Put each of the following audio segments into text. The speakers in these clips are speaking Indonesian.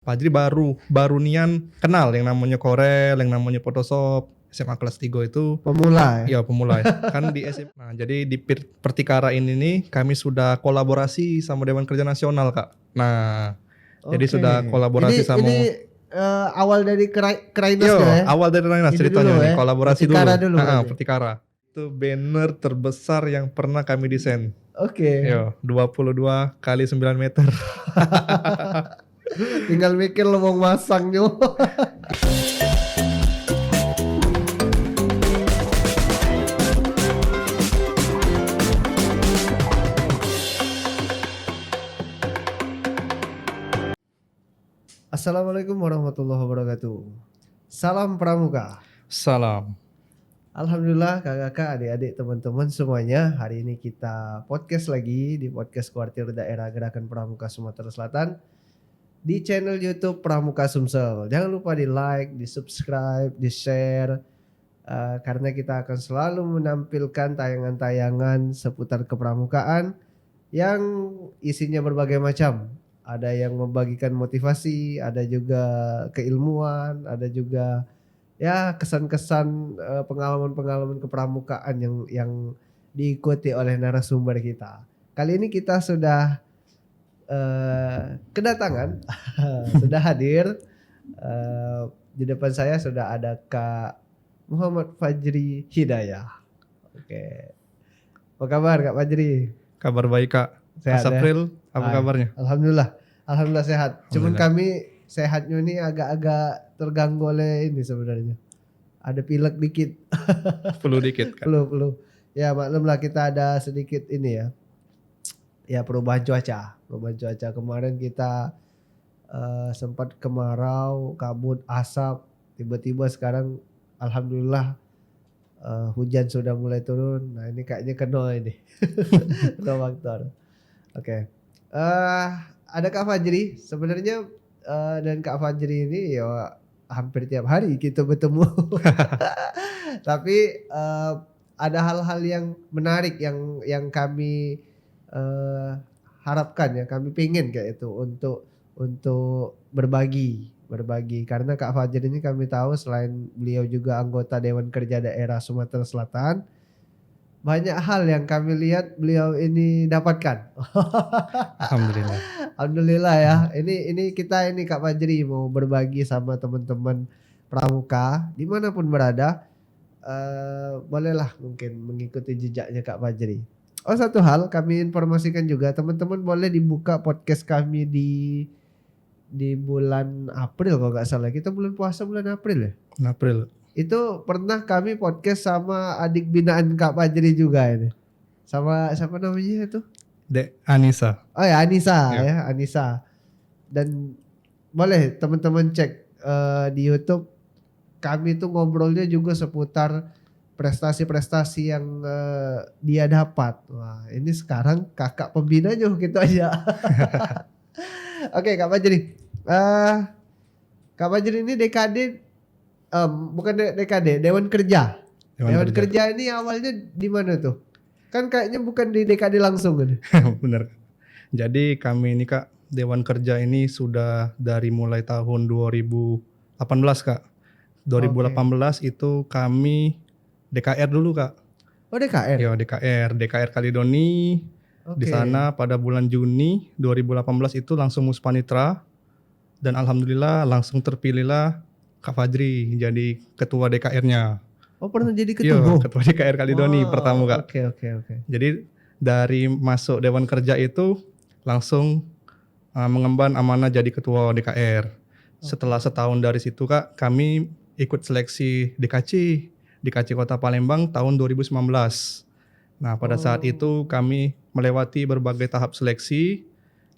Fajri baru nian kenal yang namanya Corel, yang namanya Photoshop. SMA kelas 3 itu Pemula ya? iya pemula ya. Kan di SMA. Nah, jadi di Pertikara ini nih kami sudah kolaborasi sama Dewan Kerja Nasional, Kak. Nah, jadi sudah kolaborasi sama Ini awal dari Krainas Yo, ya? awal dari Rainas Ini ceritanya dulu nih, ya? kolaborasi Pertikara dulu. dulu berarti? Pertikara. Itu banner terbesar yang pernah kami desain. Oke. Yo, 22 kali 9 meter. Tinggal mikir lo mau masangnya. Assalamualaikum warahmatullahi wabarakatuh. Salam Pramuka. Salam. Alhamdulillah kakak-kakak, adik-adik, teman-teman semuanya. Hari ini kita podcast lagi di podcast Kuartir Daerah Gerakan Pramuka Sumatera Selatan di channel YouTube Pramuka Sumsel. Jangan lupa di like, di subscribe, di share, karena kita akan selalu menampilkan tayangan-tayangan seputar kepramukaan yang isinya berbagai macam. Ada yang membagikan motivasi, ada juga keilmuan, ada juga ya kesan-kesan pengalaman-pengalaman kepramukaan yang diikuti oleh narasumber kita. Kali ini kita sudah kedatangan, sudah hadir. Di depan saya sudah ada Kak Muhammad Fajri Hidayah. Oke. Apa kabar Kak Fajri? Kabar baik, Kak. Sehat Mas ya? April, apa kabarnya? Alhamdulillah sehat. Cuman Alhamdulillah. kami sehatnya ini agak-agak terganggu oleh ini sebenarnya. Ada pilek dikit. Flu dikit, Kak. Flu. Ya maklumlah kita ada sedikit ini ya. Ya perubahan cuaca. Kemarin kita sempat kemarau, kabut, asap. Tiba-tiba sekarang alhamdulillah hujan sudah mulai turun. Nah ini kayaknya kena ini. Kena faktor. Oke. Ada Kak Fajri. Sebenarnya dan Kak Fajri ini ya hampir tiap hari kita bertemu. Tapi ada hal-hal yang menarik yang kami harapkan ya, kami pengen kayak itu untuk berbagi karena Kak Fajri ini kami tahu selain beliau juga anggota Dewan Kerja Daerah Sumatera Selatan, banyak hal yang kami lihat beliau ini dapatkan. Alhamdulillah. Alhamdulillah ya. Ini kita ini Kak Fajri mau berbagi sama teman-teman pramuka dimanapun berada. Bolehlah mungkin mengikuti jejaknya Kak Fajri. Oh satu hal kami informasikan juga teman-teman boleh dibuka podcast kami di bulan April kalau nggak salah. Kita bulan puasa bulan April ya. April. Itu pernah kami podcast sama adik binaan Kak Fajri juga ini. Sama siapa namanya itu? Dek Anissa. Oh ya Anissa Ya. ya Anissa. Dan boleh teman-teman cek di YouTube. Kami tuh ngobrolnya juga seputar prestasi-prestasi yang dia dapat. Wah ini sekarang kakak pembinanya kita aja. Oke Kak Fajri. Kak Fajri ini dekade bukan dekade Dewan Kerja. Dewan Kerja ini awalnya di mana tuh? Kan kayaknya bukan di dekade langsung kan? Benar. Jadi kami ini Kak Dewan Kerja ini sudah dari mulai tahun 2018 Kak. 2018 itu kami DKR dulu Kak. Oh DKR? Ya DKR Kalidoni. Di sana pada bulan Juni 2018 itu langsung Muspanitra. Dan alhamdulillah langsung terpilihlah Kak Fajri jadi ketua DKR-nya. Oh pernah jadi ketua? Iya, ketua DKR Kalidoni pertama Kak. Oke. Jadi dari masuk Dewan Kerja itu langsung mengemban amanah jadi ketua DKR. Setelah setahun dari situ Kak, kami ikut seleksi DKC Kota Palembang tahun 2019. Nah pada saat itu kami melewati berbagai tahap seleksi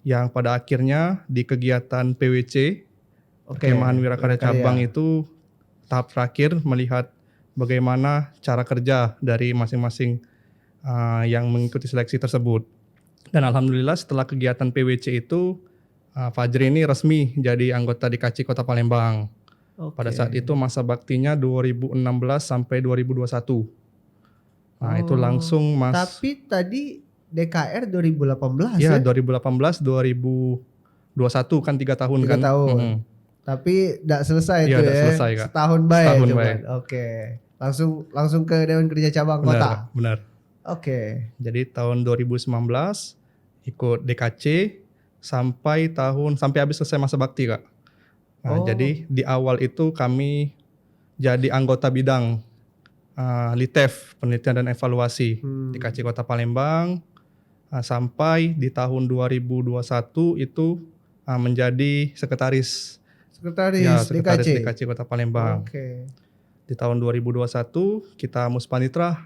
yang pada akhirnya di kegiatan PWC, Perkemahan Wirakarya Cabang itu tahap terakhir melihat bagaimana cara kerja dari masing-masing yang mengikuti seleksi tersebut. Dan alhamdulillah setelah kegiatan PWC itu Fajri ini resmi jadi anggota DKC Kota Palembang. Pada saat itu masa baktinya 2016 sampai 2021. Nah itu langsung Tapi tadi DKR 2018 ya? Iya 2018, 2019 21 kan 3 tahun 3 kan. tahun. Mm-mm. Tapi tidak selesai Iya, itu nggak ya. selesai, Kak. Setahun baik Setahun cuman. baik. Oke. Langsung ke Dewan Kerja Cabang Benar, Kota. Kak, benar. Oke. Jadi tahun 2019 ikut DKC sampai habis selesai masa bakti, Kak. Nah, Oh. jadi di awal itu kami jadi anggota bidang LITEF, penelitian dan evaluasi DKC Kota Palembang, sampai di tahun 2021 itu menjadi sekretaris Sekretaris sekretaris DKC. DKC Kota Palembang. Oke. Di tahun 2021 kita Muspanitra.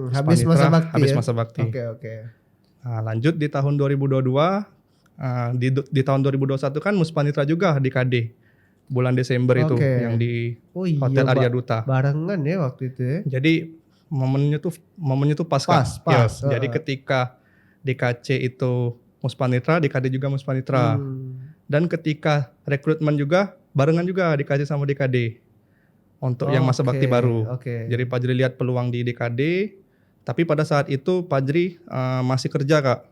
Habis masa bakti. Habis ya? masa bakti. Oke. Nah, lanjut di tahun 2022, di tahun 2021 kan Muspanitra juga di KD bulan Desember itu Oke. yang di Oh iya, Hotel Arya Duta. barengan ya waktu itu ya. Jadi momennya tuh pas, Kak. Pas. Yes, jadi ketika DKC itu Muspanitra, DKD juga Muspanitra. Dan ketika rekrutmen juga barengan juga DKC sama DKD untuk yang masa bakti baru. Oke. Jadi Fajri lihat peluang di DKD, tapi pada saat itu Fajri masih kerja, Kak.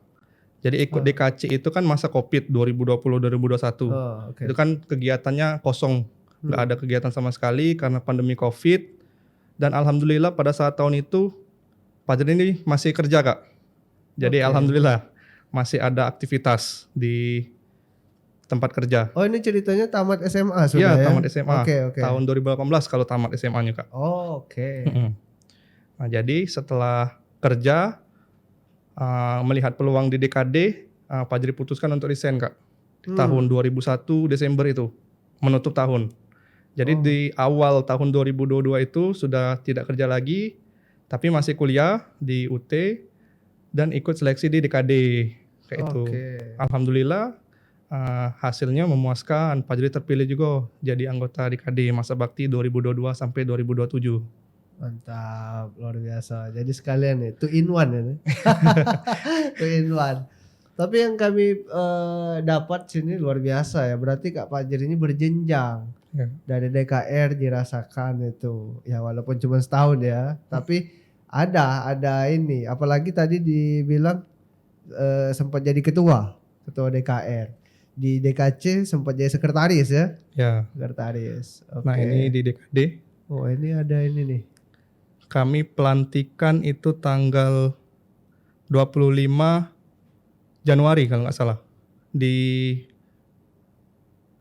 Jadi ikut DKC itu kan masa Covid 2020-2021. Oke. Itu kan kegiatannya kosong, nggak ada kegiatan sama sekali karena pandemi Covid. Dan alhamdulillah pada saat tahun itu Fajri ini masih kerja, Kak. Jadi alhamdulillah masih ada aktivitas di tempat kerja. Oh, ini ceritanya tamat SMA sudah ya? Iya, tamat SMA. Oke. Tahun 2018 kalau tamat SMA-nya, Kak. Oh, oke. Nah, jadi setelah kerja melihat peluang di DKD, Fajri putuskan untuk resign, Kak. Tahun 2001 Desember itu menutup tahun. Jadi di awal tahun 2022 itu sudah tidak kerja lagi, tapi masih kuliah di UT dan ikut seleksi di DKD kayak itu. Alhamdulillah hasilnya memuaskan. Fajri terpilih juga jadi anggota DKD masa bakti 2022 sampai 2027. Mantap, luar biasa. Jadi sekalian nih, 2 in 1 ya. 2 in 1. Tapi yang kami dapat sini luar biasa ya. Berarti Kak Fajri ini berjenjang. Dari DKR dirasakan itu. Ya walaupun cuma setahun ya. Tapi ada ini. Apalagi tadi dibilang sempat jadi ketua DKR. Di DKC sempat jadi sekretaris ya. Ya. Sekretaris. Okay. Nah ini di DKD. Oh ini ada ini nih. Kami pelantikan itu tanggal 25 Januari kalau nggak salah di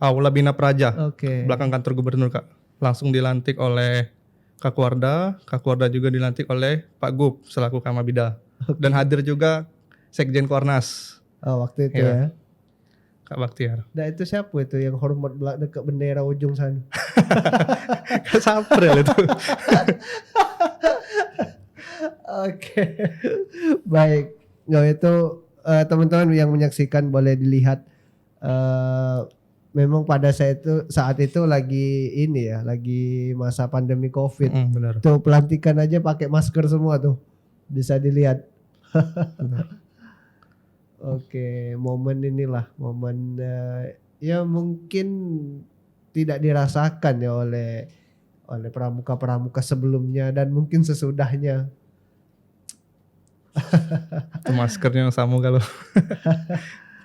Aula Bina Praja, belakang kantor gubernur, Kak. Langsung dilantik oleh Kak Warda juga dilantik oleh Pak Gub selaku Kamabida. Dan hadir juga Sekjen Kornas. Oh waktu itu ya. Kak Baktiar. Nah itu siapa itu yang hormat dekat bendera ujung sana? Saper ya itu. Oke. Baik. Nah itu teman-teman yang menyaksikan boleh dilihat. Memang pada saat itu lagi ini ya, lagi masa pandemi Covid. Benar. Tuh pelantikan aja pakai masker semua tuh, bisa dilihat. Oke, momen inilah momen ya mungkin tidak dirasakan ya oleh pramuka-pramuka sebelumnya dan mungkin sesudahnya. Itu maskernya sama kalau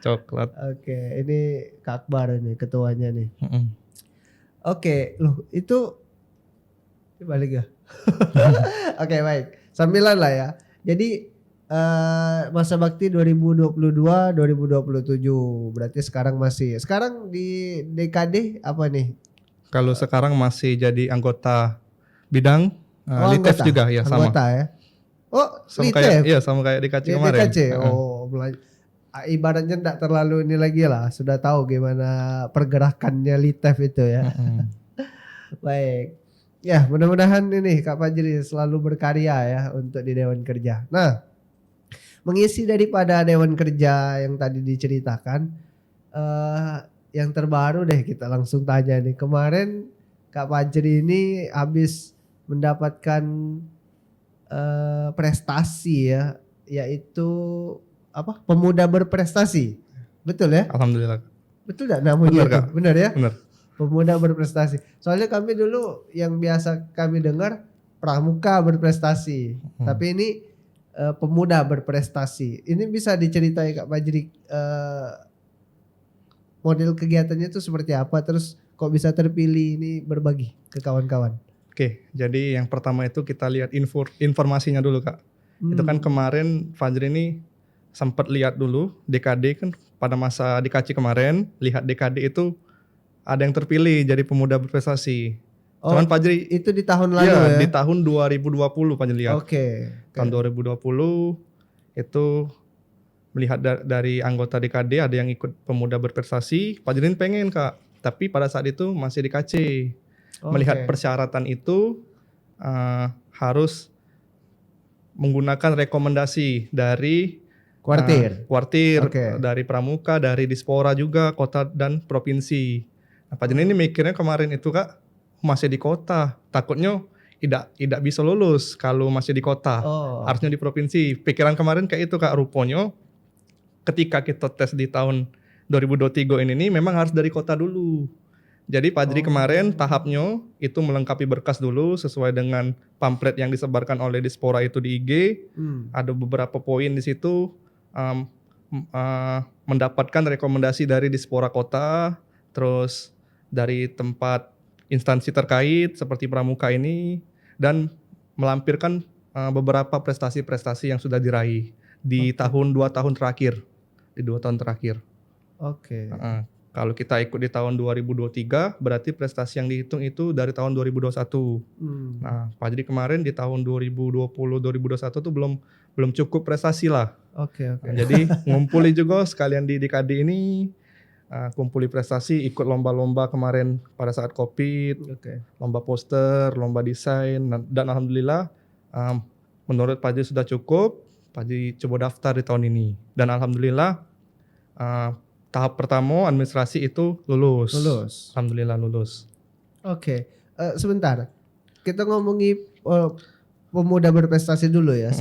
coklat. Oke, ini Kak Akbar ini ketuanya nih. Oke, loh itu balik ya. Oke, baik. Sambilan lah ya. Jadi masa bakti 2022-2027 berarti sekarang di DKD apa nih? Kalau sekarang masih jadi anggota bidang LITEF juga ya sama. Anggota ya. Oh, sama LITEF. sama kayak DKC kemarin. DKC. Oh, ibaratnya enggak terlalu ini lagi lah, sudah tahu gimana pergerakannya LITEF itu ya. Baik. Ya, mudah-mudahan ini Kak Fajri selalu berkarya ya untuk di Dewan Kerja. Nah, mengisi daripada Dewan Kerja yang tadi diceritakan, yang terbaru deh kita langsung tanya nih. Kemarin Kak Fajri ini habis mendapatkan prestasi ya, yaitu apa? Pemuda berprestasi. Betul ya? Alhamdulillah. Betul enggak namanya? Benar, Kak. Benar ya? Benar. Pemuda berprestasi. Soalnya kami dulu yang biasa kami dengar pramuka berprestasi. Tapi ini pemuda berprestasi. Ini bisa diceritai Kak Fajri model kegiatannya itu seperti apa, terus kok bisa terpilih ini berbagi ke kawan-kawan? Oke, jadi yang pertama itu kita lihat informasinya dulu Kak. Itu kan kemarin Fajri ini sempat lihat dulu DKD kan pada masa DKC kemarin, lihat DKD itu ada yang terpilih jadi pemuda berprestasi. Oh, Cuman Fajri itu di tahun lalu ya ya? di tahun 2020 Fajri lihat. Oke. Tahun 2020 itu melihat dari anggota DKD ada yang ikut pemuda berprestasi, Fajrin pengen Kak. Tapi pada saat itu masih DKC. Melihat Oke. persyaratan itu harus menggunakan rekomendasi dari kuartir, Oke. dari pramuka, dari dispora juga, kota dan provinsi. Nah, Fajrin ini mikirnya kemarin itu Kak masih di kota, takutnya tidak bisa lulus kalau masih di kota. Oh. Harusnya di provinsi. Pikiran kemarin kayak itu Kak, rupanya ketika kita tes di tahun 2023 ini memang harus dari kota dulu. Jadi Fajri kemarin tahapnya itu melengkapi berkas dulu sesuai dengan pamflet yang disebarkan oleh Dispora itu di IG. Ada beberapa poin di situ mendapatkan rekomendasi dari Dispora Kota, terus dari tempat instansi terkait seperti Pramuka ini, dan melampirkan beberapa prestasi-prestasi yang sudah diraih di tahun 2 tahun terakhir. Di 2 tahun terakhir. Oke. Kalau kita ikut di tahun 2023, berarti prestasi yang dihitung itu dari tahun 2021. Nah, Fajri kemarin di tahun 2020-2021 tuh belum cukup prestasi lah. Oke. Nah, jadi ngumpuli juga sekalian di DKD ini, kumpuli prestasi, ikut lomba-lomba kemarin pada saat COVID, lomba poster, lomba desain, dan alhamdulillah menurut Fajri sudah cukup. Fajri coba daftar di tahun ini, dan alhamdulillah tahap pertama administrasi itu lulus. Alhamdulillah lulus. Oke. Sebentar. Kita ngomongin pemuda berprestasi dulu ya,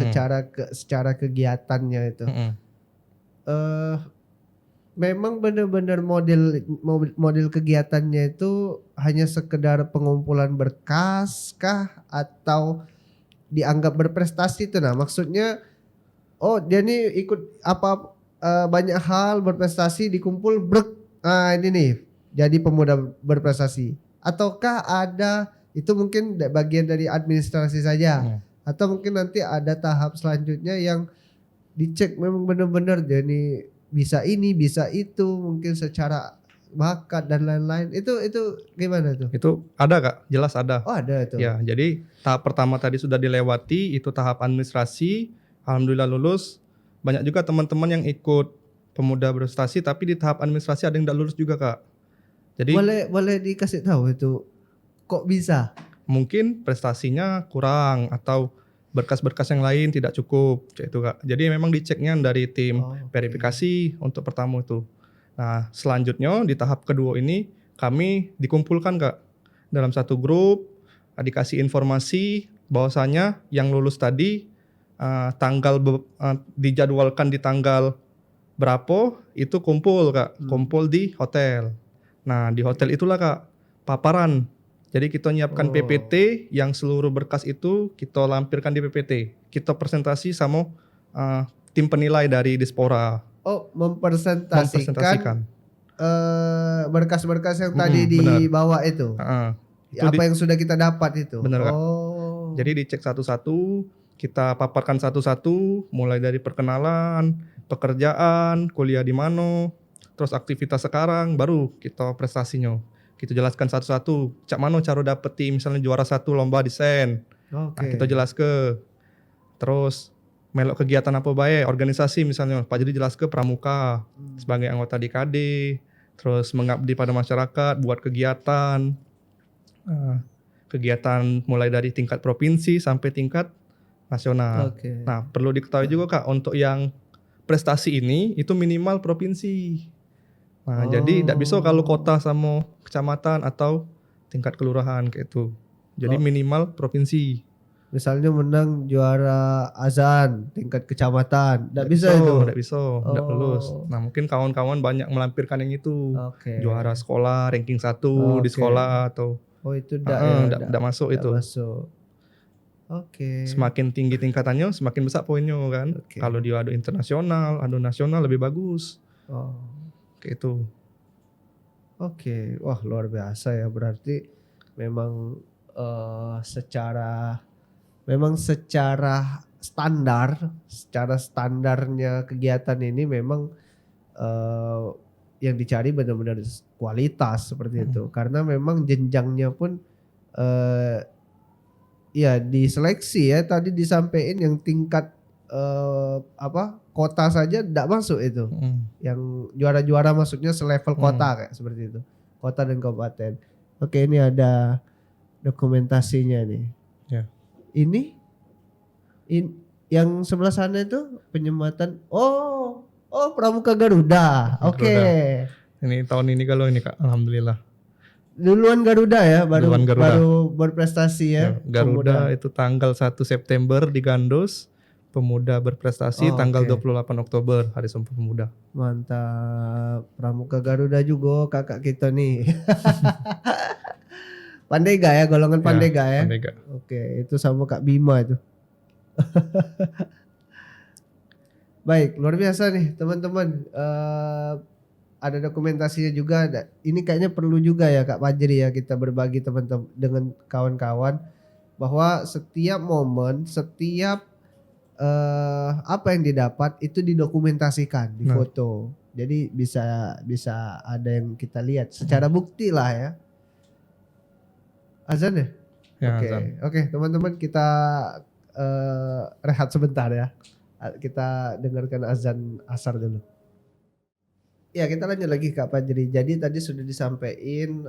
secara kegiatannya itu. Memang benar-benar model kegiatannya itu hanya sekedar pengumpulan berkas kah atau dianggap berprestasi itu? Nah, maksudnya dia nih ikut banyak hal berprestasi dikumpul ini nih jadi pemuda berprestasi, ataukah ada itu mungkin bagian dari administrasi saja, atau mungkin nanti ada tahap selanjutnya yang dicek memang benar-benar dia nih bisa ini bisa itu, mungkin secara bakat dan lain-lain, itu gimana tuh? Itu ada Kak, jelas ada. Oh, ada itu. Ya, jadi tahap pertama tadi sudah dilewati, itu tahap administrasi, alhamdulillah lulus. Banyak juga teman-teman yang ikut pemuda berprestasi tapi di tahap administrasi ada yang tidak lulus juga Kak. Jadi boleh dikasih tahu itu kok bisa? Mungkin prestasinya kurang atau berkas-berkas yang lain tidak cukup kayak itu Kak. Jadi memang diceknya dari tim verifikasi untuk pertama itu. Nah, selanjutnya di tahap kedua ini kami dikumpulkan Kak dalam satu grup, dikasih informasi bahwasanya yang lulus tadi dijadwalkan di tanggal berapa itu kumpul Kak, kumpul di hotel. Nah, di hotel itulah Kak paparan. Jadi kita nyiapkan PPT yang seluruh berkas itu kita lampirkan di PPT. Kita presentasi sama tim penilai dari Dispora. Mempresentasikan berkas-berkas yang tadi dibawa itu. Apa yang sudah kita dapat itu. Benar Kak. Jadi dicek satu-satu, kita paparkan satu-satu, mulai dari perkenalan, pekerjaan, kuliah di mana, terus aktivitas sekarang, baru kita prestasinya. Kita jelaskan satu-satu, cak mana cara dapeti misalnya juara 1 lomba desain. Nah, kita jelas ke. Terus melok kegiatan apa baik, organisasi misalnya, Pak jadi jelas ke pramuka sebagai anggota DKD, terus mengabdi pada masyarakat, buat kegiatan. Kegiatan mulai dari tingkat provinsi sampai tingkat nasional. Nah, perlu diketahui juga Kak, untuk yang prestasi ini itu minimal provinsi. Nah, jadi tidak bisa kalau kota sama kecamatan atau tingkat kelurahan kayak itu. Jadi minimal provinsi. Misalnya menang juara azan tingkat kecamatan, tidak bisa itu. Tidak bisa, tidak lulus. Nah, mungkin kawan-kawan banyak melampirkan yang itu. Juara sekolah, ranking 1 di sekolah atau itu tidak masuk itu. Semakin tinggi tingkatannya, semakin besar poinnya kan. Kalau dia adu internasional, adu nasional lebih bagus. Kayak itu. Oke, wah luar biasa ya, berarti memang secara standarnya kegiatan ini memang eh, yang dicari benar-benar kualitas seperti itu, karena memang jenjangnya pun eh, ya diseleksi ya, tadi disampaikan yang tingkat kota saja tidak masuk itu. Yang juara-juara masuknya selevel kota kayak seperti itu. Kota dan kabupaten. Oke, ini ada dokumentasinya nih. Ya. Ini yang sebelah sana itu penyematan. Oh, Pramuka Garuda. Oke. Ini tahun ini kalau ini Kak, alhamdulillah. Duluan Garuda ya, Duluan Garuda. baru berprestasi ya. Garuda itu tanggal 1 September di Gandos. Pemuda berprestasi tanggal 28 Oktober, Hari Sumpah Pemuda. Mantap. Pramuka Garuda juga kakak kita nih. Pandega ya, golongan Pandega ya. Pandega. Oke, itu sama Kak Bima itu. Baik, luar biasa nih teman-teman. Ada dokumentasinya juga. Ini kayaknya perlu juga ya Kak Fajri ya, kita berbagi teman-teman dengan kawan-kawan bahwa setiap momen, setiap apa yang didapat itu didokumentasikan, difoto. Jadi bisa ada yang kita lihat secara bukti lah ya. Azan ya? Oke, teman-teman kita rehat sebentar ya. Kita dengarkan azan asar dulu. Ya, kita lanjut lagi Kak Fajri. Jadi tadi sudah disampaikan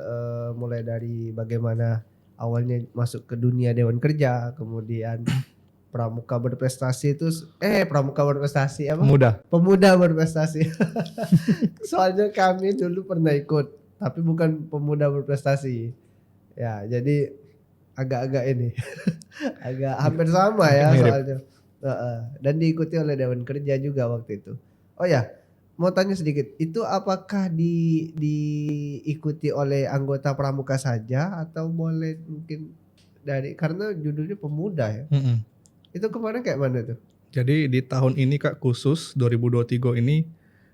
mulai dari bagaimana awalnya masuk ke dunia Dewan Kerja, kemudian pramuka berprestasi itu pramuka berprestasi apa? Pemuda berprestasi. Soalnya kami dulu pernah ikut, tapi bukan pemuda berprestasi. Ya, jadi agak-agak ini. agak hampir sama ya soalnya. Dan diikuti oleh Dewan Kerja juga waktu itu. Oh ya, mau tanya sedikit, itu apakah diikuti oleh anggota pramuka saja atau boleh mungkin karena judulnya pemuda ya? Itu kemarin kayak mana tuh? Jadi di tahun ini Kak, khusus 2023 ini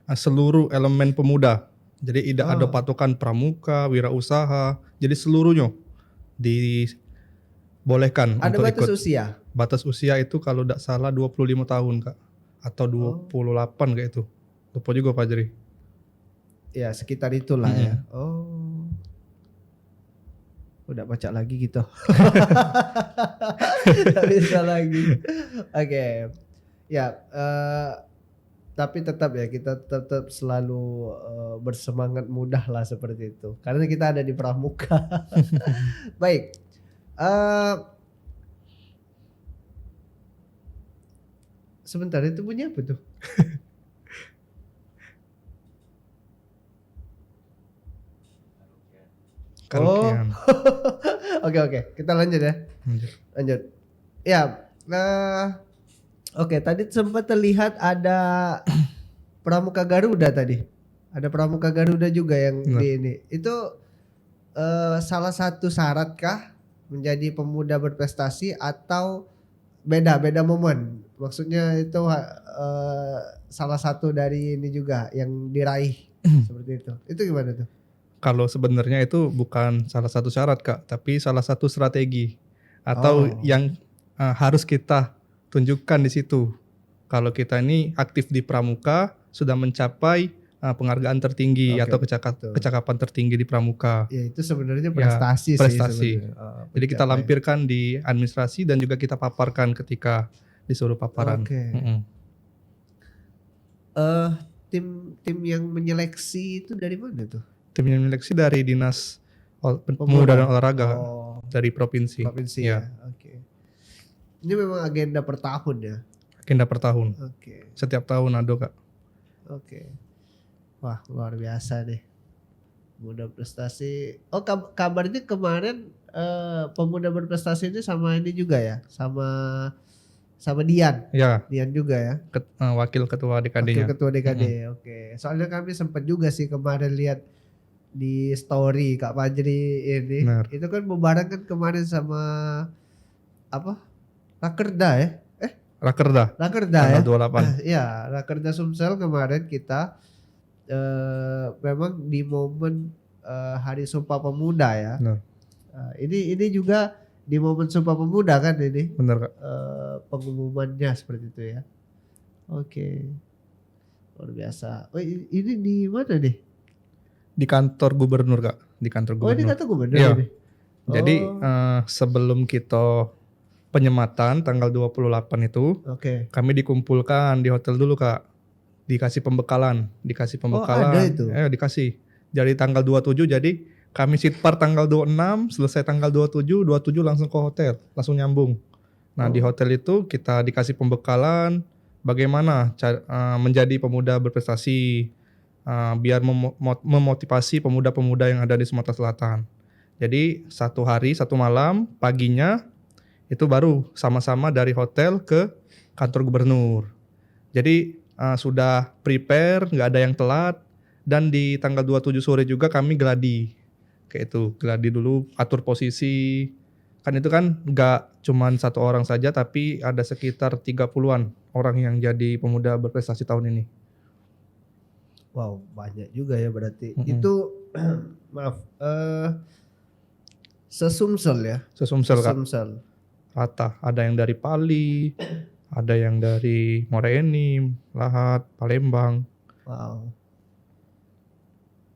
seluruh elemen pemuda. Jadi tidak ada patokan pramuka, wirausaha. Jadi seluruhnya dibolehkan ada untuk batas ikut. usia? Batas usia itu kalau tidak salah 25 tahun Kak. Atau 28 kayak itu. Lupa juga Pak Jeri. Ya sekitar itulah ya. Udah baca lagi gitu. Gak bisa lagi. Oke. Ya, tapi tetap ya kita tetap selalu bersemangat mudah lah seperti itu. Karena kita ada di pramuka. Baik. Sebentar, itu punya apa tuh? Karaokean. Oke, kita lanjut ya. Lanjut. Ya, oke, tadi sempat terlihat ada Pramuka Garuda tadi. Ada Pramuka Garuda juga yang di ini. Itu salah satu syarat kah menjadi pemuda berprestasi atau beda momen? Maksudnya itu salah satu dari ini juga yang diraih seperti itu. Itu gimana tuh? Kalau sebenarnya itu bukan salah satu syarat Kak, tapi salah satu strategi atau yang harus kita tunjukkan di situ. Kalau kita ini aktif di pramuka, sudah mencapai penghargaan tertinggi atau kecakapan tertinggi di pramuka. Ya itu sebenarnya prestasi sih. Sebenarnya. Jadi kita lampirkan di administrasi dan juga kita paparkan ketika disuruh paparan. Tim yang menyeleksi itu dari mana tuh? Tim yang menyeleksi dari Dinas Pemuda dan Olahraga dari provinsi. Ya. Oke. Ini memang agenda per tahun ya? Agenda per tahun. Oke. Setiap tahun ada Kak. Oke. Wah luar biasa deh. Pemuda prestasi. Oh kabarnya kemarin pemuda berprestasi ini sama ini juga ya? Sama Dian. Ya. Dian juga ya? Wakil ketua DKD-nya. Wakil ketua DKD. Oke. Soalnya kami sempat juga sih kemarin lihat di story Kak Fajri ini. Benar. Itu kan bubaran kan kemarin sama apa? Rakerda ya? Rakerda ya? 28. Ya, Rakerda Sumsel kemarin kita memang di momen Hari Sumpah Pemuda ya. Benar. Ini juga di momen Sumpah Pemuda kan ini Benar Kak. pengumumannya seperti itu ya. Oke, luar biasa. Oh ini di mana nih? Di kantor gubernur Kak, di kantor Oh ini gubernur. kata gubernur Iya. ini. Jadi Oh, sebelum kita penyematan tanggal 28 itu oke. kami dikumpulkan di hotel dulu Kak. Dikasih pembekalan. Oh ada itu. Dikasih. Jadi tanggal 27 jadi kami sitpar tanggal 26, selesai tanggal 27 langsung ke hotel, langsung nyambung. Nah, di Oh. hotel itu kita dikasih pembekalan bagaimana menjadi pemuda berprestasi biar memotivasi pemuda-pemuda yang ada di Sumatera Selatan. Jadi 1 hari 1 malam paginya itu baru sama-sama dari hotel ke kantor gubernur. Jadi sudah prepare, nggak ada yang telat. Dan di tanggal 27 sore juga kami gladi. Kayak itu, gladi dulu, atur posisi. Kan itu kan nggak cuman 1 orang saja, tapi ada sekitar 30-an orang yang jadi pemuda berprestasi tahun ini. Wow banyak juga ya berarti. Mm-mm. Itu maaf. Sesumsel ya. Sesumsel Kak, Sesumsel. rata. Ada yang dari Pali, ada yang dari Morenim, Lahat, Palembang. Wow.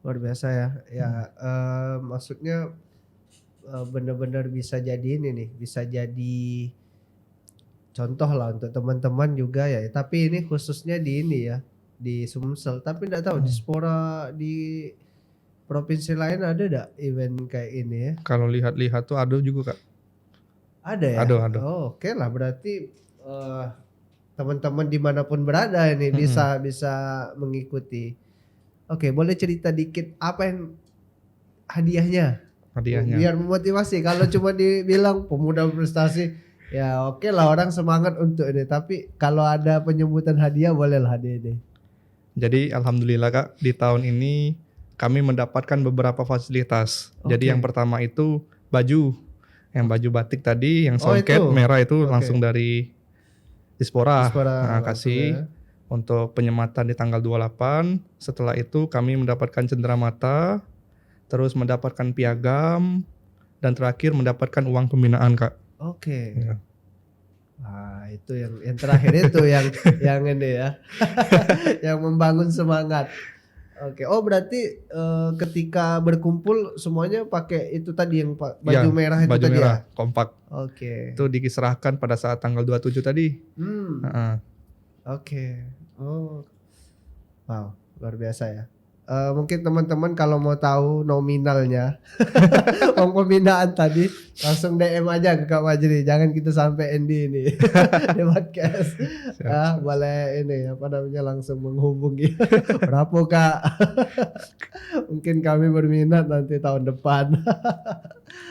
Luar biasa ya. Ya maksudnya benar-benar bisa jadi ini nih, bisa jadi contoh lah untuk teman-teman juga ya. Tapi ini khususnya di ini ya, di Sumsel. Tapi enggak tahu di Spora di provinsi lain ada enggak event kayak ini ya? Kalau lihat-lihat tuh ada juga Kak. Ada ya? Ada. Oh, oke lah berarti teman-teman dimanapun berada ini bisa mengikuti. Oke, boleh cerita dikit apa yang hadiahnya? Biar memotivasi. Kalau cuma dibilang pemuda berprestasi, ya oke lah orang semangat untuk ini. Tapi kalau ada penyebutan hadiah bolehlah ini. Jadi alhamdulillah Kak, di tahun ini kami mendapatkan beberapa fasilitas. Jadi Oke. yang pertama itu baju. Yang baju batik tadi, yang Oh, songket itu. merah itu Oke. langsung dari Dispora. Dispora Nah, langsung kasih ya. untuk penyematan di tanggal 28. Setelah itu kami mendapatkan cenderamata, terus mendapatkan piagam, dan terakhir mendapatkan uang pembinaan Kak. Oke. Ya. Nah, itu yang terakhir itu yang ini ya. Yang membangun semangat. Oke. Oh, berarti ketika berkumpul semuanya pakai itu tadi yang baju Ya, merah itu baju tadi merah, ya. kompak. Oke. Itu diserahkan pada saat tanggal 27 tadi. Heeh. Oke. Oh. Wow, luar biasa ya. Mungkin teman-teman kalau mau tahu nominalnya uang pembinaan tadi langsung DM aja ke Kak Majri, jangan kita sampai Endi ini di podcast. Boleh ini apa namanya langsung menghubungi. Berapa Kak? Mungkin kami berminat nanti tahun depan.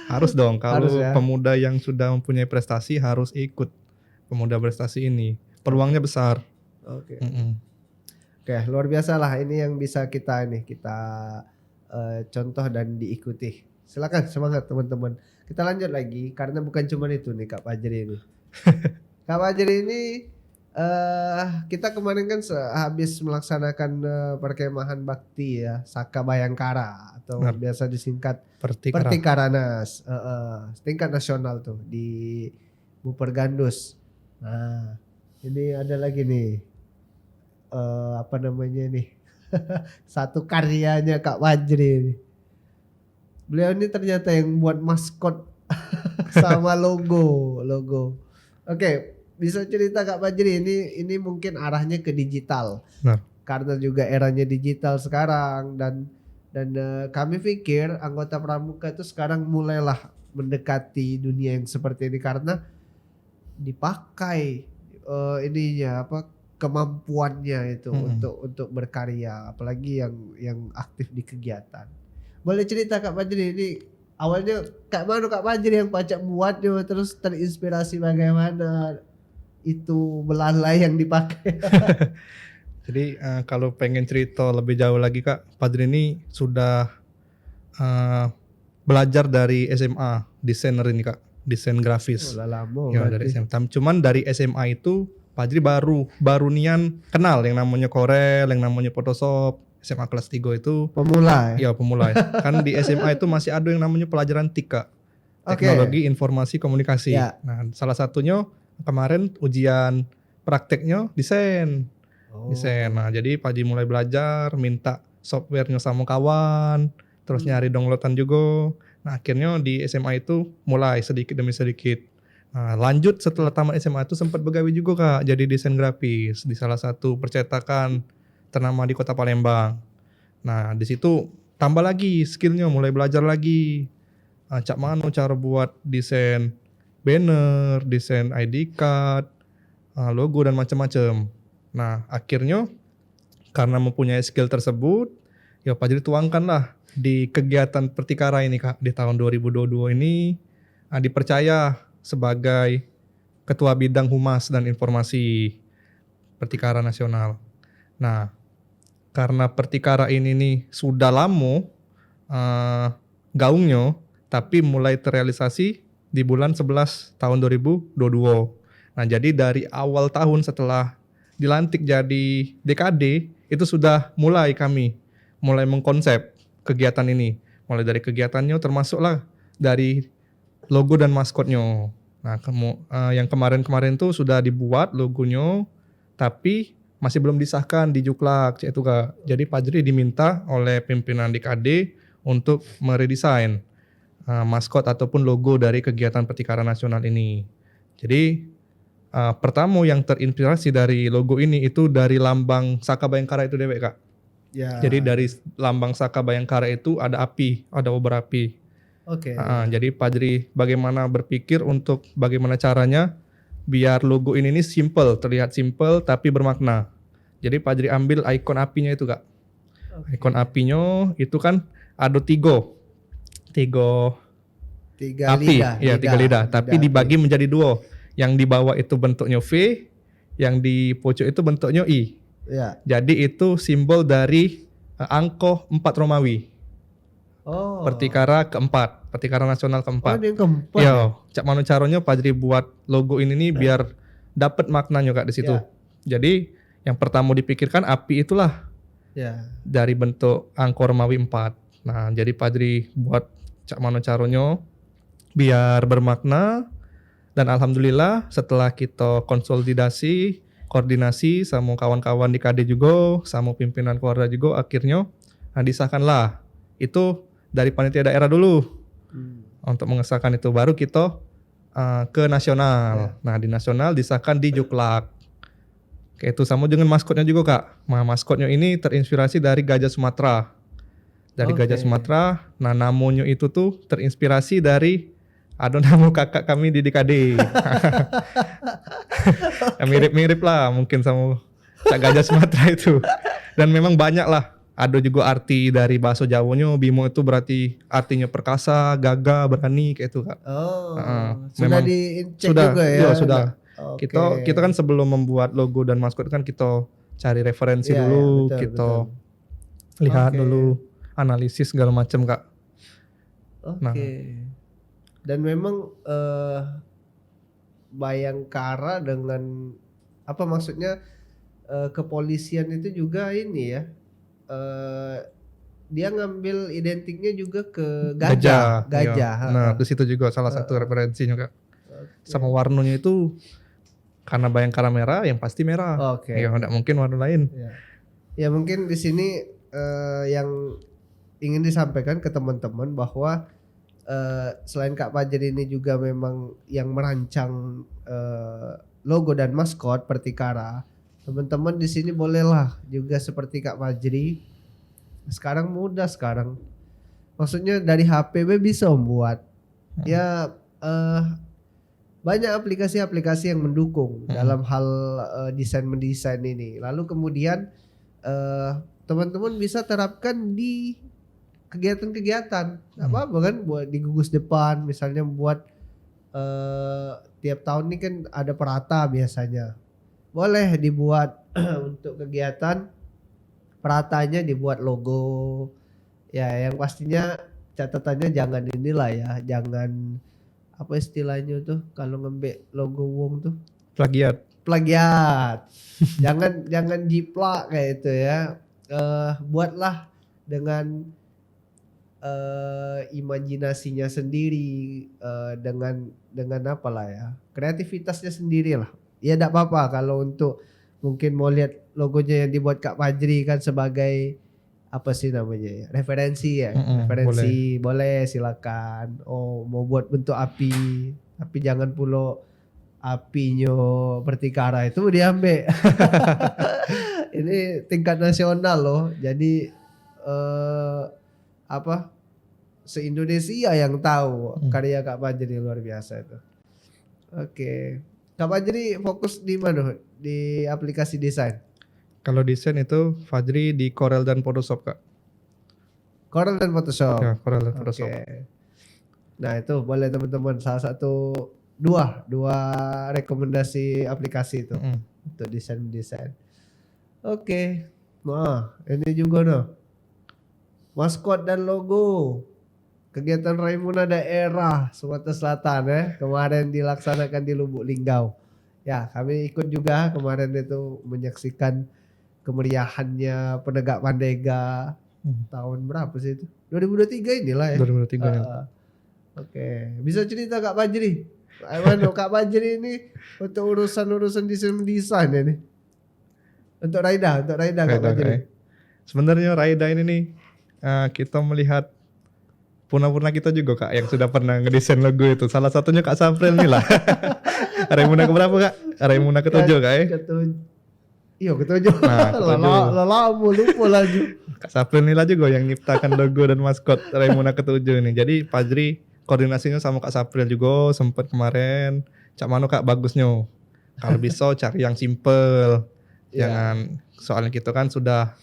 Harus dong, kalau Harus ya. pemuda yang sudah mempunyai prestasi harus ikut pemuda prestasi ini. Peluangnya besar. Oke. Mm-mm. Oke, luar biasa lah ini yang bisa kita contoh dan diikuti. Silakan semangat teman-teman. Kita lanjut lagi karena bukan cuma itu nih Kak Fajri ini. Kak Fajri ini kita kemarin kan habis melaksanakan perkemahan bakti ya, Saka Bayangkara atau Benar. biasa disingkat Pertikara. Pertikaranas, tingkat nasional tuh di Bupergandus. Nah, ini ada lagi nih. Apa namanya nih? Satu karyanya Kak Fajri ini. Beliau ini ternyata yang buat maskot sama logo. Oke, bisa cerita Kak Fajri ini mungkin arahnya ke digital. Benar. Karena juga eranya digital sekarang dan kami pikir anggota pramuka itu sekarang mulailah mendekati dunia yang seperti ini karena dipakai ininya apa kemampuannya itu untuk berkarya, apalagi yang aktif di kegiatan. Boleh cerita Kak Fajri ini awalnya Kak Fajri yang pacak buatnya terus terinspirasi bagaimana itu belalai yang dipakai. Jadi kalau pengen cerita lebih jauh lagi Kak, Fajri ini sudah belajar dari SMA, desainer ini Kak, desain grafis. Lama Ya dari SMA. Cuman dari SMA itu Fajri baru nian kenal yang namanya Corel, yang namanya Photoshop. SMA kelas 3 itu Pemula ya? ya pemula ya. Kan di SMA itu masih ada yang namanya pelajaran TIK Kak. Oke. Teknologi Informasi Komunikasi. Ya. Nah, salah satunya kemarin ujian prakteknya desain. Desain. Nah, jadi Pak Haji mulai belajar, minta softwarenya sama kawan, terus nyari downloadan juga. Nah, akhirnya di SMA itu mulai sedikit demi sedikit. Nah, lanjut setelah tamat SMA itu sempat begawi juga Kak, jadi desain grafis di salah satu percetakan ternama di Kota Palembang. Nah, di situ tambah lagi skillnya, mulai belajar lagi. Cak mano cara buat desain banner, desain ID card, logo dan macam-macam. Nah, akhirnya karena mempunyai skill tersebut, ya Pak Jiri tuangkan lah di kegiatan Pertikara ini Kak. Di tahun 2022 ini dipercaya sebagai Ketua Bidang Humas dan Informasi Pertikara Nasional. Nah, karena Pertikara ini nih sudah lama gaungnya, tapi mulai terrealisasi di bulan 11 tahun 2022. Nah, jadi dari awal tahun setelah dilantik jadi DKD, itu sudah mulai kami mulai mengkonsep kegiatan ini. Mulai dari kegiatannya termasuklah dari logo dan maskotnya. Nah, yang kemarin-kemarin tuh sudah dibuat logonya, tapi masih belum disahkan di Juklak, itu Kak. Jadi Pak Jri diminta oleh pimpinan DKD untuk meredesain maskot ataupun logo dari kegiatan Pertikara Nasional ini. Jadi pertama yang terinspirasi dari logo ini itu dari lambang Saka Bayangkara itu dewek Kak. Ya. Jadi dari lambang Saka Bayangkara itu ada api, ada obor api. Oke. Jadi Pak Jri bagaimana berpikir untuk bagaimana caranya biar logo ini nih simple, terlihat simple tapi bermakna. Jadi Pak Jri ambil ikon apinya itu Kak. Ikon apinya itu kan ada tiga api, lidah, ya tiga lidah, tapi dibagi menjadi dua. Yang di bawah itu bentuknya V, yang di pojok itu bentuknya I. Ya. Jadi itu simbol dari angko 4 Romawi. Oh. Pertikara keempat, Pertikara Nasional keempat. Oh, yang keempat. Yo, cak mano caranya Pak Jri buat logo ini nih biar dapat maknanya Kak di situ. Ya. Jadi yang pertama dipikirkan api itulah. Ya. Dari bentuk angko Romawi 4. Nah, jadi Pak Jri buat cak mano caranya biar bermakna. Dan alhamdulillah setelah kita konsolidasi, koordinasi sama kawan-kawan di KD juga, sama pimpinan keluarga juga, akhirnya disahkanlah. Itu dari panitia daerah dulu untuk mengesahkan itu, baru kita ke nasional. Nah, di nasional disahkan di Juklak. Kayak itu sama dengan maskotnya juga Kak. Nah, maskotnya ini terinspirasi dari gajah Sumatera. Dari gajah Sumatera. Nah, namanya itu tuh terinspirasi dari ada nama kakak kami di DKD. Ya, mirip-mirip lah mungkin sama gajah Sumatera itu. Dan memang banyak lah. Ada juga arti dari bahasa Jawanya, Bimo itu berarti artinya perkasa, gagah, berani kayak itu Kak. Oh. Sudah memang dicek juga ya. Iya, sudah. Okay. Kita kan sebelum membuat logo dan maskot kan kita cari referensi dulu, betul, kita betul. lihat dulu, analisis segala macam Kak. Oke. Nah. Dan memang Bayangkara dengan apa maksudnya kepolisian itu juga ini ya, dia ngambil identiknya juga ke gajah. Iya. Nah, ke situ juga salah satu referensinya Kak. Sama warnanya itu karena Bayangkara merah, yang pasti merah. Oke. Ya enggak mungkin warna lain. Ya mungkin di sini yang ingin disampaikan ke teman-teman bahwa selain Kak Fajri ini juga memang yang merancang logo dan maskot Pertikara, teman-teman di sini bolehlah juga seperti Kak Fajri. Sekarang mudah sekarang. Maksudnya dari HP bisa membuat. Ya banyak aplikasi-aplikasi yang mendukung dalam hal desain mendesain ini. Lalu kemudian teman-teman bisa terapkan di kegiatan-kegiatan. Gak apa-apa kan buat di gugus depan misalnya, buat tiap tahun ini kan ada perata biasanya. Boleh dibuat untuk kegiatan peratanya, dibuat logo. Ya yang pastinya catatannya jangan inilah ya, jangan apa istilahnya tuh kalau ngambil logo wong tuh, plagiat. jangan jiplak kayak itu ya. buatlah dengan imajinasinya sendiri, dengan apalah ya, kreativitasnya sendiri lah. Ya enggak apa-apa kalau untuk mungkin mau lihat logonya yang dibuat Kak Fajri kan sebagai apa sih namanya ya, referensi ya. Referensi boleh silakan. Oh, mau buat bentuk api, tapi jangan pula apinya bertikara itu diambil. Ini tingkat nasional loh. Jadi se-Indonesia yang tahu karya Kak Fajri luar biasa itu. Oke. Kak Fajri fokus di mana? Di aplikasi desain. Kalau desain itu Fajri di Corel dan Photoshop, Kak. Corel dan Photoshop. Ya, Corel dan Photoshop. Oke. Nah, itu boleh teman-teman salah satu dua rekomendasi aplikasi itu untuk desain. Oke. Nah, ini juga noh. Maskot dan logo. Kegiatan Raimuna Daerah Sumatera Selatan kemarin dilaksanakan di Lubuk Linggau. Ya, kami ikut juga kemarin itu menyaksikan kemeriahannya Penegak Mandega tahun berapa sih itu? 2023 inilah ya. 2023 ya. Oke, bisa cerita Kak Fajri? Gimana Kak Fajri ini untuk urusan desain ini? Untuk Raida Kak Fajri. Sebenarnya Raida ini nih kita melihat purna-purna kita juga Kak yang sudah pernah ngedesain logo itu. Salah satunya Kak Sapril nih lah. Raimuna keberapa Kak? Raimuna ketujuh Kak ya? Iya ketujuh. Nah, lama lupa lagi. Kak Sapril nih lah juga yang nyiptakan logo dan maskot Raimuna ketujuh ini. Jadi Fajri koordinasinya sama Kak Sapril juga sempat kemarin. Cak mano Kak bagusnya. Kalau bisa cari yang simple. Jangan soalnya kita kan sudah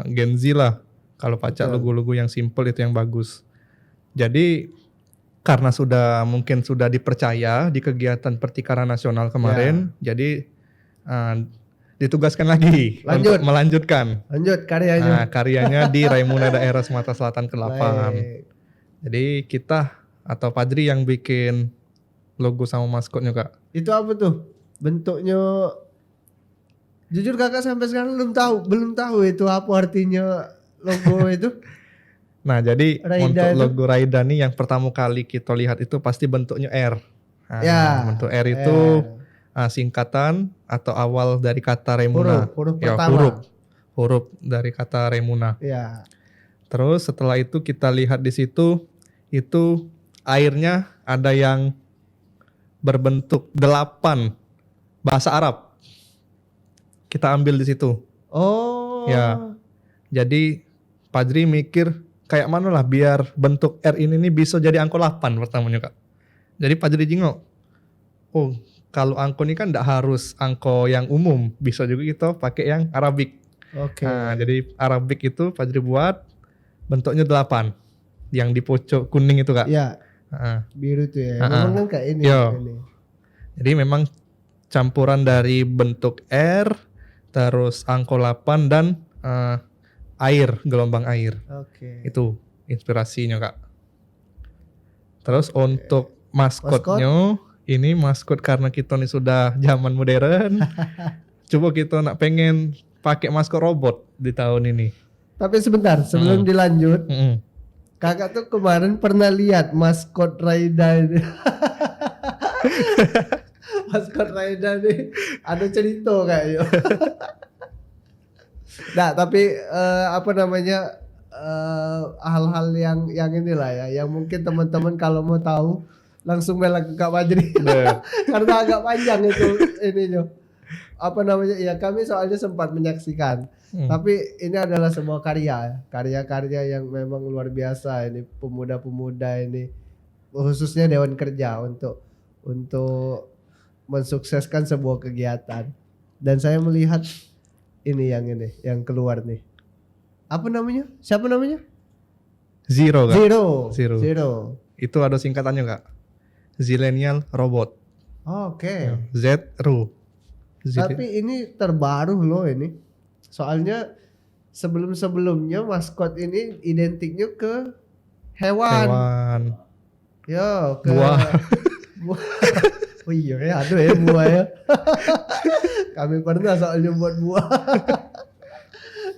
Gen Z lah. Kalau pacak logo-logo yang simple itu yang bagus. Jadi karena mungkin sudah dipercaya di kegiatan pertikaran nasional kemarin, jadi ditugaskan lagi untuk melanjutkan. Lanjut karyanya. Karyanya di Raimuna Daerah Sumatera Selatan ke-8. Jadi kita atau Fajri yang bikin logo sama maskotnya Kak. Itu apa tuh? Bentuknya jujur kakak sampai sekarang belum tahu itu apa artinya logo itu. Nah, jadi Raida untuk logo Raida nih yang pertama kali kita lihat itu pasti bentuknya R. Bentuk R itu singkatan atau awal dari kata Raimuna. Huruf pertama. Huruf dari kata Raimuna. Ya. Terus setelah itu kita lihat di situ itu airnya ada yang berbentuk 8 bahasa Arab. Kita ambil di situ. Oh. Ya. Jadi Fajri mikir kayak mana lah biar bentuk R ini nih bisa jadi angka 8 pertamanya Kak. Jadi Fajri jingok. Oh, kalau angka ini kan enggak harus angka yang umum, bisa juga kita pakai yang Arabik. Oke. Nah, jadi Arabik itu Fajri buat bentuknya 8. Yang di pojok kuning itu Kak. Iya. Biru tuh ya. Memang kan kayak ini. Jadi memang campuran dari bentuk R, terus angka 8 dan air, gelombang air. Oke. Itu inspirasinya Kak. Terus untuk maskotnya, ini maskot karena kita nih sudah zaman modern. Coba kita nak pengen pakai maskot robot di tahun ini. Tapi sebentar, sebelum dilanjut. Kakak tuh kemarin pernah lihat maskot Raida ini. Maskot Raida nih ada cerita kayaknya. Nah, tapi hal-hal yang inilah ya, yang mungkin teman-teman kalau mau tahu langsung mail ke Kak Fajri. Karena agak panjang itu ininya. Ya kami soalnya sempat menyaksikan. Tapi ini adalah sebuah karya-karya yang memang luar biasa ini, pemuda-pemuda ini khususnya Dewan Kerja untuk mensukseskan sebuah kegiatan. Dan saya melihat ini yang keluar nih. Apa namanya? Siapa namanya? Zero Kak. Zero. Itu ada singkatannya Kak. Zillennial Robot. Oke. Z-RU. Tapi ini terbaru loh ini. Soalnya sebelum-sebelumnya maskot ini identiknya ke hewan. Yo, ke buah. Oh iya ya, aduh ya buah ya. Kami pernah soalnya buat buah.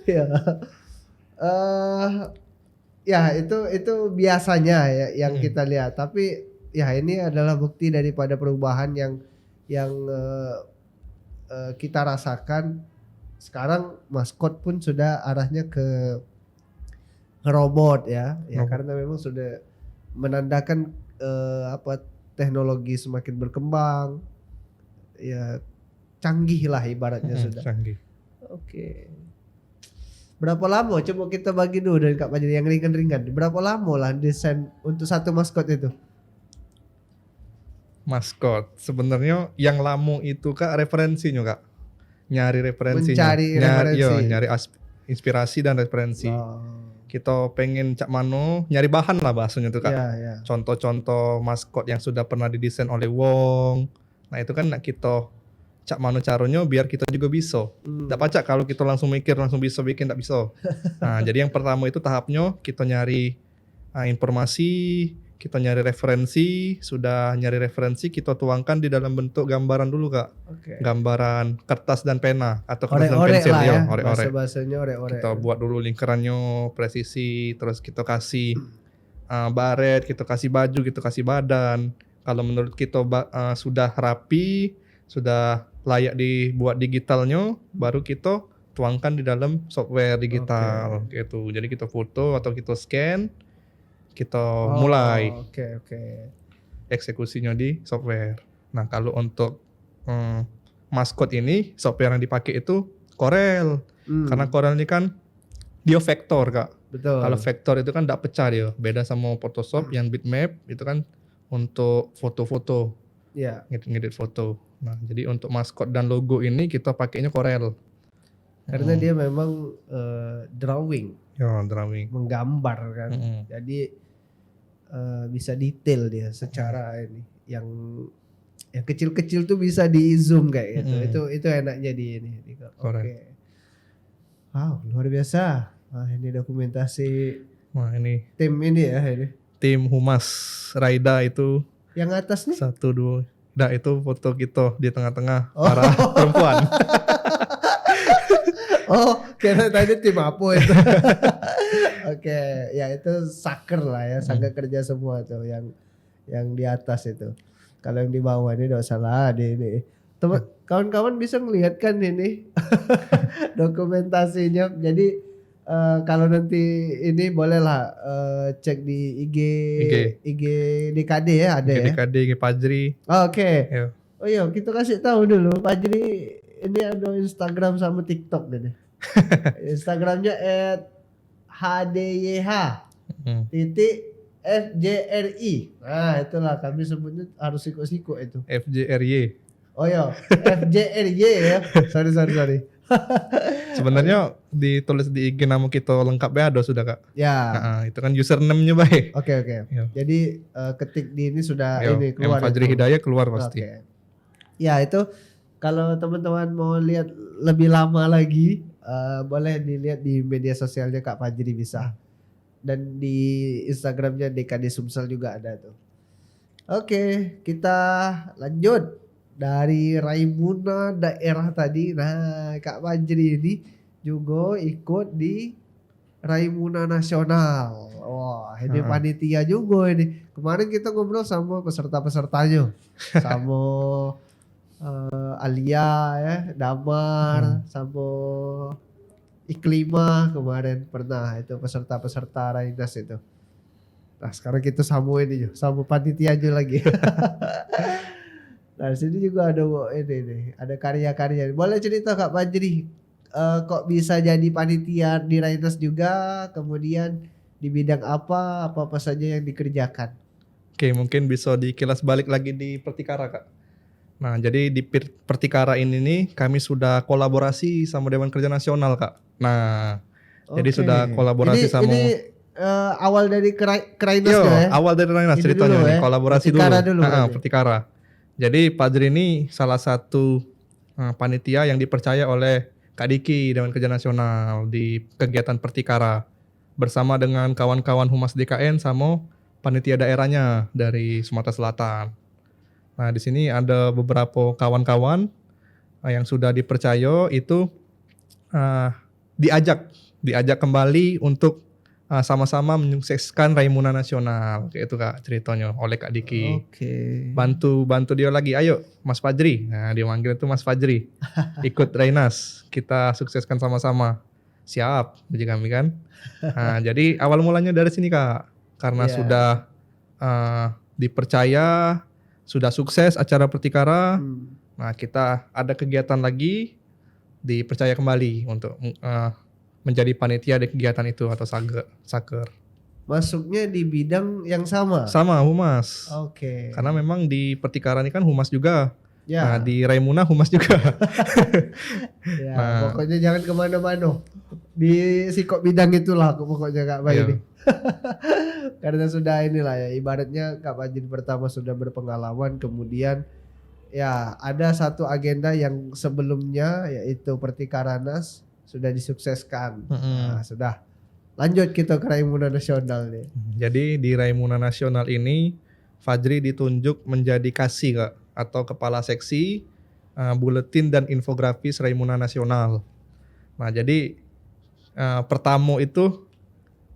Ya. Eh ya itu biasanya ya yang kita lihat. Tapi ya ini adalah bukti daripada perubahan yang kita rasakan. Sekarang maskot pun sudah arahnya ke robot ya. Ya Robot. karena memang sudah menandakan teknologi semakin berkembang. Ya canggih lah ibaratnya sudah. Canggih. Oke. Berapa lama? Coba kita bagi dulu dari Kak Fajri yang ringan-ringan. Berapa lama lah desain untuk satu maskot itu? Maskot. Sebenarnya yang lamo itu Kak referensinya Kak. Nyari referensinya. Mencari referensi. Nyari inspirasi dan referensi. Oh. Kita pengen cak mano nyari bahan lah bahasanya tuh Kak. Ya. Contoh-contoh maskot yang sudah pernah didesain oleh Wong. Nah itu kan nak kita cak mano caranya biar kita juga bisa. Tidak pacak kalau kita langsung mikir langsung bisa bikin, tidak bisa. Nah jadi yang pertama itu tahapnya kita nyari informasi, kita nyari referensi, sudah nyari referensi kita tuangkan di dalam bentuk gambaran dulu Kak. Oke. Gambaran kertas dan pena atau kertas dan Orek-orek pensil lah ya. orek-orek. Bahasa-bahasanya orek-orek. Kita buat dulu lingkarannya presisi, terus kita kasih baret, kita kasih baju, kita kasih badan. Kalau menurut kita sudah rapi, sudah layak dibuat digitalnya, baru kita tuangkan di dalam software digital gitu. Jadi kita foto atau kita scan, kita mulai Oke. eksekusinya di software. Nah kalau untuk maskot ini software yang dipakai itu Corel. Karena Corel ini kan dia vektor Kak. Betul. Kalau vektor itu kan tidak pecah dia. Beda sama Photoshop yang bitmap itu kan untuk foto-foto. Ya. Ngedit foto. Nah jadi untuk maskot dan logo ini kita pakainya Corel. Karena dia memang drawing, Ya drawing. menggambar kan. Jadi bisa detail dia secara ini. Yang kecil-kecil tuh bisa di zoom kayak gitu. Itu enaknya di ini. Oke. Wow, luar biasa. Wah, ini dokumentasi Wah ini tim ini ya ini. tim Humas Raida itu Yang atas nih? 1, 2. Nah itu foto kita di tengah-tengah para perempuan. Oh, kira tadi tim apa itu? Oke, ya itu saker lah ya, sangga kerja semua tuh yang di atas itu. Kalau yang di bawah ini enggak salah ini. Kawan-kawan bisa ngelihat kan ini dokumentasinya. Jadi kalau nanti ini bolehlah cek di IG DKD ya ada ya. DKD, IG Fajri. Oke. Ya. Oh iya, kita kasih tahu dulu Fajri ini ada Instagram sama TikTok deh. Instagramnya @hdyh .fjri. Nah itulah kami sebutnya harus siku-siku itu. FJRY. Oh iya, FJRY ya. Sorry. Sebenarnya ditulis di IG nama kita lengkap ya ada sudah Kak. Ya. Nah, itu kan username-nya baik. Oke. Yo. Jadi ketik di ini sudah Yo, ini keluar. Fajri itu. Hidayah keluar pasti. Oke. Ya itu kalau teman-teman mau lihat lebih lama lagi boleh dilihat di media sosialnya Kak Fajri bisa. Dan di Instagramnya DKD Sumsel juga ada tuh. Oke, kita lanjut dari Raimuna daerah tadi. Nah, Kak Fajri ini juga ikut di Raimuna Nasional. Wah, ini panitia juga ini. Kemarin kita ngobrol sama peserta-pesertanya, sama Alia ya, Damar, sama Iklima kemarin pernah itu peserta-peserta Rainas itu. Nah sekarang kita sambung ini sama panitianya lagi. Nah sini juga ada ini ada karya-karya. Boleh cerita Kak Fajri kok bisa jadi panitia di Rainas juga, kemudian di bidang apa saja yang dikerjakan? Oke, mungkin bisa dikilas balik lagi di Pertikara Kak. Nah jadi di Pertikara ini nih kami sudah kolaborasi sama Dewan Kerja Nasional Kak. Nah jadi sudah kolaborasi sama awal dari Rainas ya? Awal dari Rainas ceritanya nih, kolaborasi Pertikara dulu. Pertikara. Jadi Fajri ini salah satu panitia yang dipercaya oleh Kak Diki Dewan Kerja Nasional di kegiatan Pertikara bersama dengan kawan-kawan Humas DKN sama panitia daerahnya dari Sumatera Selatan. Nah di sini ada beberapa kawan-kawan yang sudah dipercaya itu diajak kembali untuk sama-sama menyukseskan Raimuna Nasional. Kayak itu Kak ceritanya oleh Kak Diki. Oke. Bantu dia lagi, ayo Mas Fajri. Nah dia manggil itu Mas Fajri. Ikut Rainas, kita sukseskan sama-sama. Siap, bagi kami kan. Nah, jadi awal mulanya dari sini Kak. Karena Iya. sudah dipercaya, sudah sukses acara Pertikara. Nah kita ada kegiatan lagi, dipercaya kembali untuk menjadi panitia di kegiatan itu atau saker. Masuknya di bidang yang sama. Sama humas. Oke. Karena memang di Pertikara ini kan humas juga. Ya. Nah di Raimuna humas juga. Ya, Nah. pokoknya jangan kemana-mana. Di sikok bidang itulah pokoknya Kak Pak Iya. ini. Karena sudah inilah ya, ibaratnya Kak Fajri pertama sudah berpengalaman, kemudian ya ada satu agenda yang sebelumnya yaitu Pertikaranas sudah disukseskan. Nah, sudah. Lanjut kita ke Raimuna Nasional nih. Jadi di Raimuna Nasional ini Fajri ditunjuk menjadi kasih Kak, atau kepala seksi buletin dan infografis Raimuna Nasional. Nah jadi pertama itu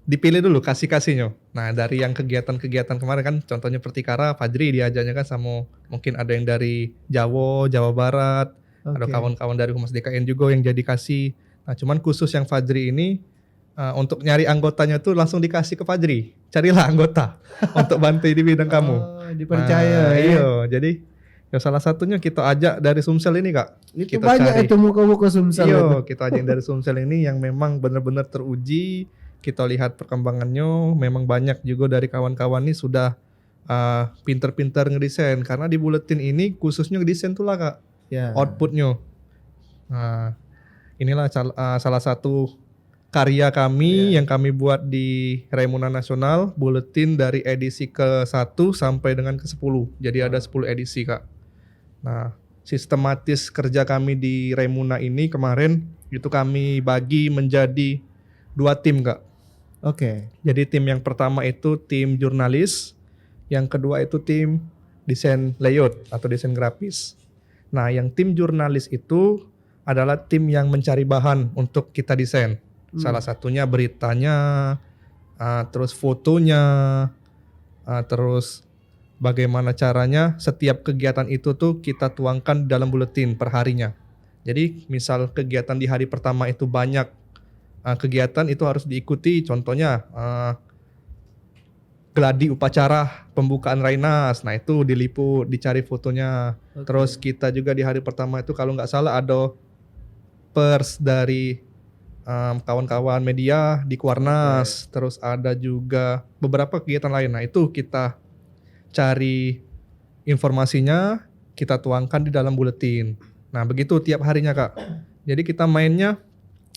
dipilih dulu kasih-kasihnya. Nah dari yang kegiatan-kegiatan kemarin kan contohnya Pertikara, Fajri diajaknya kan sama mungkin ada yang dari Jawa Barat, ada Oke. kawan-kawan dari Humas DKN juga yang jadi kasih. Nah cuman khusus yang Fajri ini untuk nyari anggotanya tuh langsung dikasih ke Fajri. Carilah anggota untuk bantu di bidang kamu. Oh, dipercaya ya. Iya, jadi ya salah satunya kita ajak dari Sumsel ini Kak. Itu Kita banyak cari. itu muka-muka Sumsel itu. Iya, kita ajak dari Sumsel ini yang memang benar-benar teruji. Kita lihat perkembangannya, memang banyak juga dari kawan-kawan ini sudah pinter-pinter ngedesain. Karena di buletin ini khususnya ngedesain tuh lah Kak, Ya. outputnya. Nah, inilah salah satu karya kami yang kami buat di Raimuna Nasional, buletin dari edisi ke-1 sampai dengan ke-10. Jadi ada 10 edisi Kak. Nah, sistematis kerja kami di Raimuna ini kemarin itu kami bagi menjadi 2 tim Kak. Oke. Jadi tim yang pertama itu tim jurnalis, yang kedua itu tim desain layout atau desain grafis. Nah, yang tim jurnalis itu adalah tim yang mencari bahan untuk kita desain. Salah satunya beritanya, terus fotonya, terus bagaimana caranya setiap kegiatan itu tuh kita tuangkan dalam buletin per harinya. Jadi misal kegiatan di hari pertama itu banyak kegiatan itu harus diikuti, contohnya gladi upacara pembukaan Rainas, nah itu diliput, dicari fotonya. Oke. Terus kita juga di hari pertama itu kalau nggak salah ada pers dari kawan-kawan media di Kuarnas, terus ada juga beberapa kegiatan lain. Nah itu kita cari informasinya, kita tuangkan di dalam buletin. Nah begitu tiap harinya Kak. Jadi kita mainnya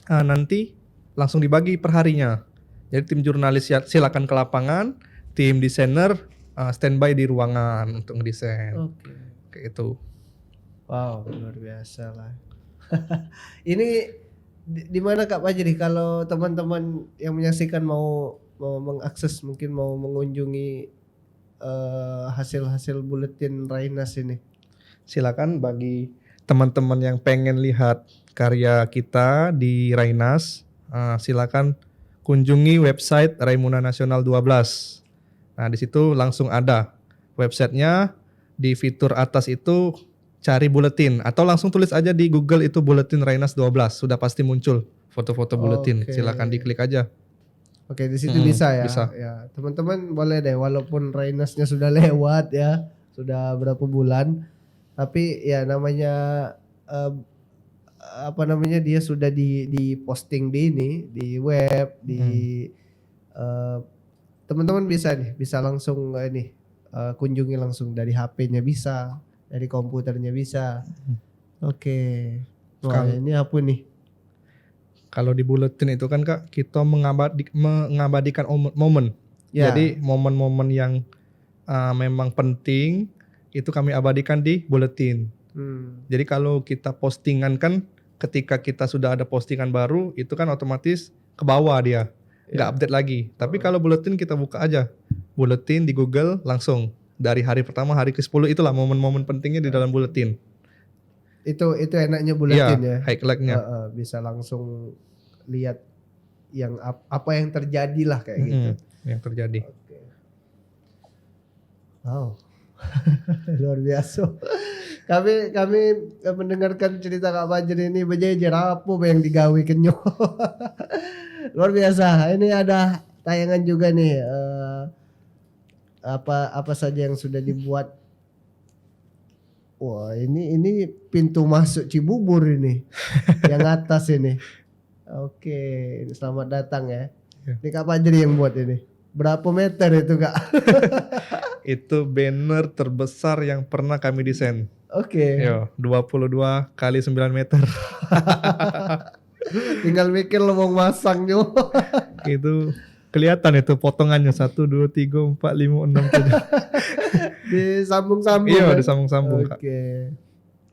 nanti langsung dibagi per harinya. Jadi tim jurnalis silakan ke lapangan, tim desainer standby di ruangan untuk ngedesain. Oke. Kayak itu. Wow, luar biasa lah. Ini di mana Kak Fajri kalau teman-teman yang menyaksikan mau mengakses, mungkin mau mengunjungi hasil-hasil buletin Rainas ini? Silakan bagi teman-teman yang pengen lihat karya kita di Rainas, silakan kunjungi website Raimuna Nasional 12. Nah, di situ langsung ada websitenya, di fitur atas itu cari buletin atau langsung tulis aja di Google itu buletin Rainas 12, sudah pasti muncul foto-foto buletin. Oke. Silakan diklik aja. Oke, di situ bisa ya. bisa. Ya, teman-teman boleh deh walaupun Rainasnya sudah lewat ya, sudah berapa bulan, tapi ya namanya dia sudah di posting di ini, di web, di teman-teman bisa langsung kunjungi langsung dari HP-nya bisa, dari komputernya bisa. Oke. Wah, ini apa nih? Kalau di buletin itu kan Kak, kita mengabadikan momen. Ya. Jadi momen-momen yang memang penting itu kami abadikan di buletin. Jadi kalau kita postingan kan, ketika kita sudah ada postingan baru itu kan otomatis ke bawah dia, nggak update lagi. Tapi kalau buletin kita buka aja buletin di Google langsung dari hari pertama hari ke-10, itulah momen-momen pentingnya di dalam buletin. Itu enaknya buletin ya. Highlight-nya. Bisa langsung lihat yang apa yang terjadi lah kayak gitu. Yang terjadi. Oke. Wow. Luar biasa. Kami mendengarkan cerita Kak Fajri ini bejejer apa yang digawe kenyo. Luar biasa. Ini ada tayangan juga nih, apa saja yang sudah dibuat. Wah, ini pintu masuk Cibubur ini. Yang atas ini. Oke, selamat datang ya. Ini Kak Fajri yang buat ini. Berapa meter itu Kak? Itu banner terbesar yang pernah kami desain. Oke. Yo, 22 kali 9 meter. Tinggal mikir lo mau masangnya. Itu kelihatan itu potongannya 1, 2, 3, 4, 5, 6, 7. Disambung-sambung. Iya, kan? disambung-sambung Kak. Oke.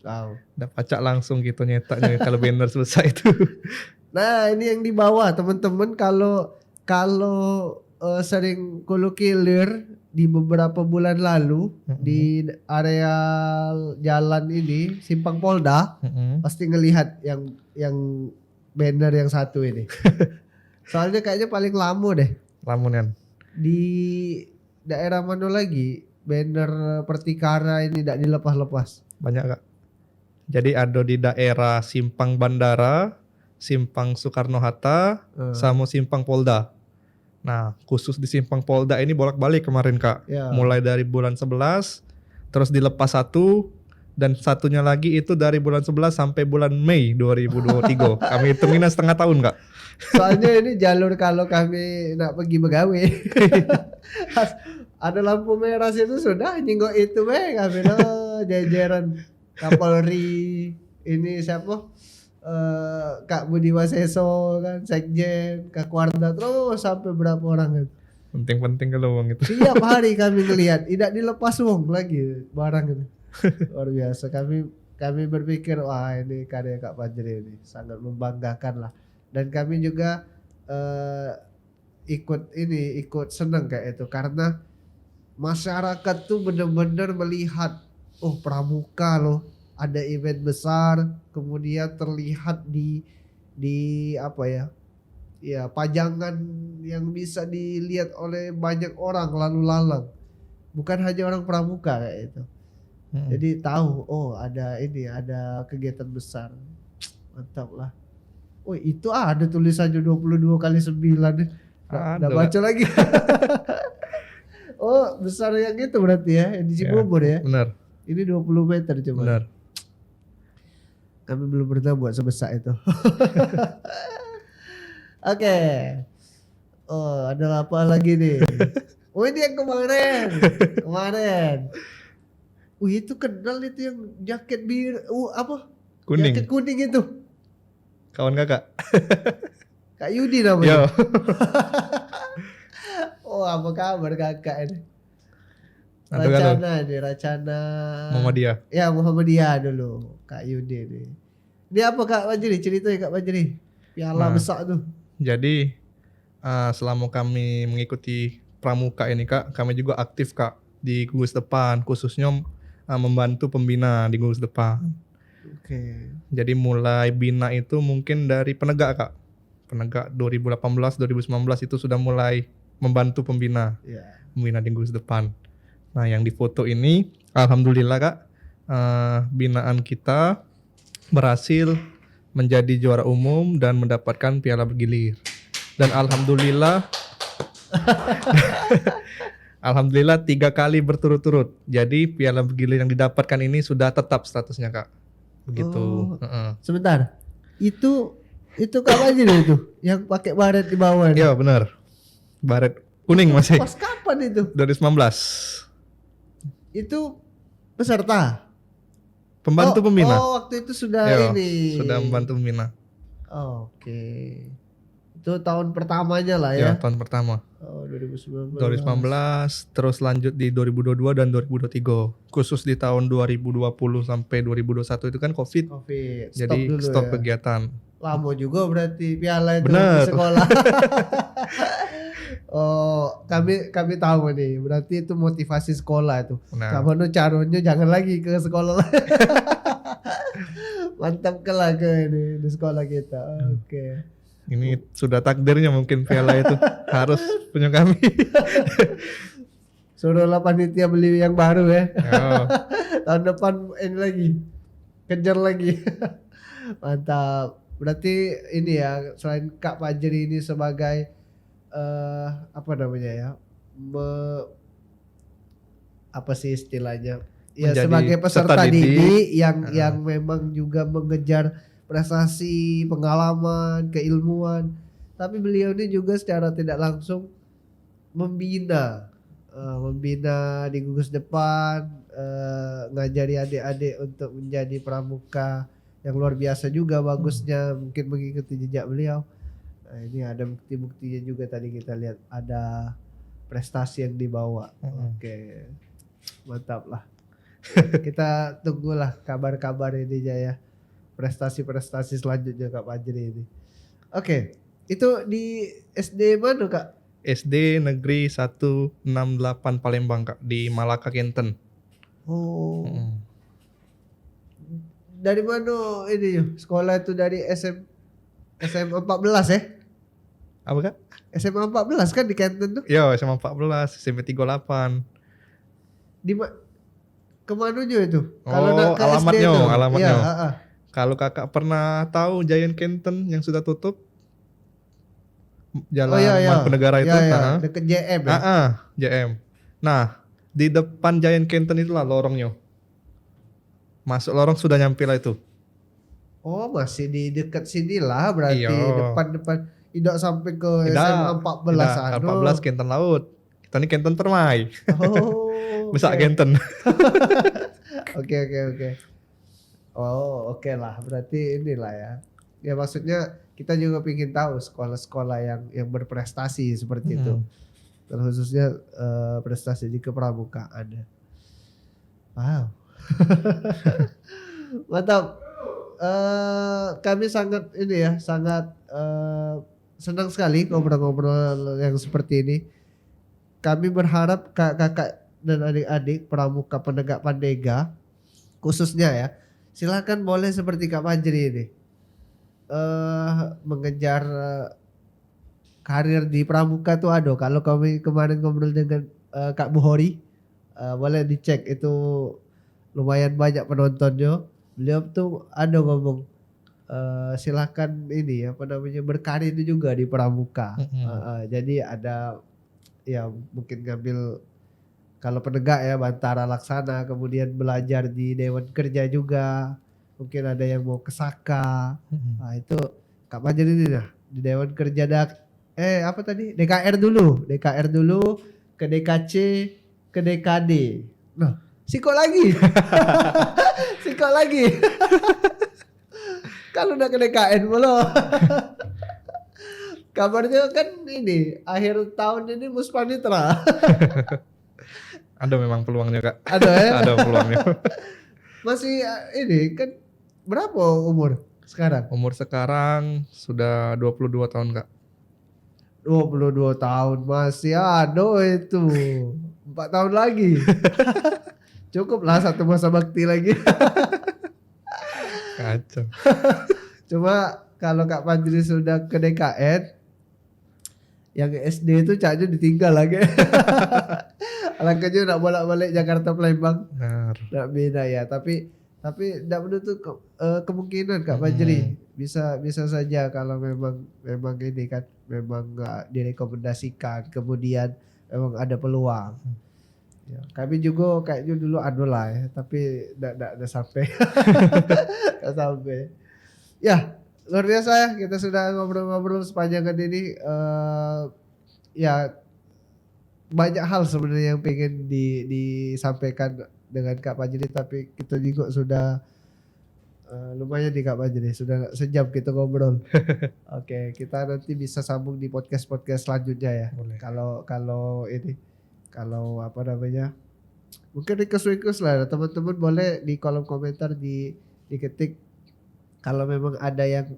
Wow. Udah pacak langsung gitu nyetaknya kalau banner selesai itu. Nah, ini yang di bawah teman-teman, kalau sering kulukilir di beberapa bulan lalu di area jalan ini Simpang Polda, pasti ngelihat yang banner yang satu ini. Soalnya kayaknya paling lama deh. Lamunan. Di daerah mana lagi banner Pertikara ini tidak dilepas-lepas? Banyak Kak. Jadi ada di daerah Simpang Bandara, Simpang Soekarno-Hatta, sama Simpang Polda. Nah, khusus di Simpang Polda ini bolak-balik kemarin Kak. Ya. Mulai dari bulan 11, terus dilepas satu, dan satunya lagi itu dari bulan 11 sampai bulan Mei 2023. Kami hitungin setengah tahun Kak. Soalnya ini jalur kalau kami nak pergi begawe. Ada lampu merah situ sudah nyinggok itu kami jajaran Kapolri, ini siapa? Kak Budi Waseso kan, Sekjen, Kak Warda, terus sampai berapa orang kan. Penting-penting kalau uang itu. Tiap hari kami ngelihat, tidak dilepas uang lagi barang itu. Luar biasa. Kami berpikir wah ini karya Kak Fajri ini sangat membanggakan lah. Dan kami juga ikut senang kayak itu karena masyarakat tuh benar-benar melihat, oh Pramuka loh, ada event besar, kemudian terlihat di apa ya, ya pajangan yang bisa dilihat oleh banyak orang lalu lalang, bukan hanya orang Pramuka kayak itu. Jadi tahu, oh ada kegiatan besar, mantap lah. Oh itu ada tulisannya 22 kali 9. Udah baca lagi. Oh besar yang itu berarti ya, yang di Cibubur ya. Benar. Ini 20 meter coba. Benar. Kami belum pernah buat sebesar itu. Oke. Oh ada apa lagi nih? Oh ini yang kemarin. Itu kenal itu yang jaket biru, apa? Kuning. Jaket kuning itu. Kawan kakak. Kak Yudi namanya. Yo. Oh apa kabar kakak ini? Racana Muhammadiyah. Ya Muhammadiyah dulu. Kak Yudi nih. Ini apa Kak Fajri? Ceritain Kak Fajri. Piala besar tuh. Jadi selama kami mengikuti Pramuka ini Kak, kami juga aktif Kak di gugus depan, khususnya membantu pembina di gugus depan. Oke. Jadi mulai bina itu mungkin dari penegak Kak. Penegak 2018, 2019 itu sudah mulai membantu pembina. Yeah. Pembina di gugus depan. Nah yang di foto ini alhamdulillah Kak, binaan kita berhasil menjadi juara umum dan mendapatkan piala bergilir. Dan alhamdulillah alhamdulillah 3 kali berturut-turut. Jadi piala bergilir yang didapatkan ini sudah tetap statusnya Kak. Begitu. Sebentar. Itu Kak Fajri itu yang pakai baret di bawah. Iya benar. Baret kuning masih. Pas kapan itu? 2019. Itu peserta. Pembantu pembina. Oh, waktu itu sudah ini. Sudah membantu pembina. Oke. Itu tahun pertamanya lah ya. Ya, tahun pertama. Oh, 2019. 2019, terus lanjut di 2022 dan 2023. Khusus di tahun 2020 sampai 2021 itu kan Covid. Jadi stop kegiatan. Lama juga berarti piala itu Bener. di sekolah. Oh, kami tahu nih. Berarti itu motivasi sekolah itu. Kamu caranya jangan lagi ke sekolah. Mantap ke ini di sekolah kita. Oke. Ini sudah takdirnya mungkin piala itu harus punya kami. Suruhlah panitia beli yang baru ya. Oh, Tahun depan ini lagi. Kejar lagi. Mantap. Berarti ini ya, selain Kak Fajri ini sebagai apa namanya ya? Apa sih istilahnya? Ya menjadi sebagai peserta peserta didik Heeh. yang memang juga mengejar prestasi, pengalaman, keilmuan. Tapi beliau ini juga secara tidak langsung membina di gugus depan, ngajari adik-adik untuk menjadi pramuka yang luar biasa juga bagusnya, mungkin mengikuti jejak beliau. Nah, ini ada bukti-buktinya juga tadi kita lihat ada prestasi yang dibawa. Oke, mantap lah. Kita tunggulah kabar-kabar ini ya, prestasi-prestasi selanjutnya Kak Fajri ini. Oke, itu di SD mana Kak? SD Negeri 168 Palembang Kak, di Malaka Kenten. Oh, Mm. dari mana ini yuk? Sekolah itu dari SMA 14 ya? Apa Kak? SMA 14 kan di Kenten tuh? Yo, SMA 14, SMP 38. Di kemana itu? Kalau Oh, nak ke SD alamatnya, tuh? alamatnya. Iya, heeh. Kalau Kakak pernah tahu Giant Kenten yang sudah tutup? Jalan Oh iya iya. Mangkunegara itu, Iya iya, nah. deket JM ya. JM. Nah, di depan Giant Kenten itulah lorongnya. Masuk lorong sudah nyampe lah itu. Oh, masih di dekat sini lah berarti Iya. depan-depan. Tidak sampai ke Tidak, SMA 14 tidak. anu. 14 Kenten Laut. Kita ini Kenten Permai. Oh. Besar oke. Kenten. Oke. Oh, oke lah. Berarti inilah ya. Ya maksudnya kita juga ingin tahu sekolah-sekolah yang berprestasi seperti itu. Terkhususnya prestasi di kepramukaan. Wow. Mantap. Kami sangat ini ya, sangat senang sekali ngobrol-ngobrol yang seperti ini. Kami berharap kakak dan adik-adik pramuka penegak Pandega khususnya ya, silakan boleh seperti Kak Fajri ini mengejar karir di pramuka tuh ada. Kalau kami kemarin ngobrol dengan Kak Buhori, boleh dicek itu lumayan banyak penontonnya. Beliau tuh ada ngomong silakan ini apa namanya berkarir juga di pramuka. Jadi ada ya mungkin ngambil kalau penegak ya Bantara Laksana, kemudian belajar di Dewan Kerja juga. Mungkin ada yang mau ke Saka. Nah, itu Kak Fajri ini nah di Dewan Kerja apa tadi? DKR dulu ke DKC, ke DKD. Nah, Siko lagi. Siko lagi. Kalau udah ke DKN belum. Kabarnya kan ini akhir tahun ini Muspanitra. Ada memang peluangnya Kak. Ada ya? Ada peluangnya. Masih ini kan berapa umur sekarang? Umur sekarang sudah 22 tahun Kak. 22 tahun masih ada itu. 4 tahun lagi. Cukup lah satu masa bakti lagi. Kacau. Cuma kalau Kak Fajri sudah ke DKN, yang SD itu Caknya ditinggal lagi. Alangkahnya nak bolak-balik Jakarta Palembang. Benar. Nggak beda ya, tapi tidak menutup kemungkinan Kak Fajri bisa saja kalau memang ini kan memang nggak direkomendasikan, kemudian memang ada peluang. Ya, kami juga kayaknya dulu adu lah ya, tapi tidak sampai. Nggak sampai. Ya, luar biasa ya, kita sudah ngobrol-ngobrol sepanjang ini. Ya banyak hal sebenarnya yang pengen disampaikan dengan Kak Fajri, tapi kita juga sudah lumayan di Kak Fajri, sudah sejam kita ngobrol. Oke, kita nanti bisa sambung di podcast selanjutnya ya. Boleh. Kalau apa namanya, mungkin request lah teman-teman, boleh di kolom komentar diketik kalau memang ada yang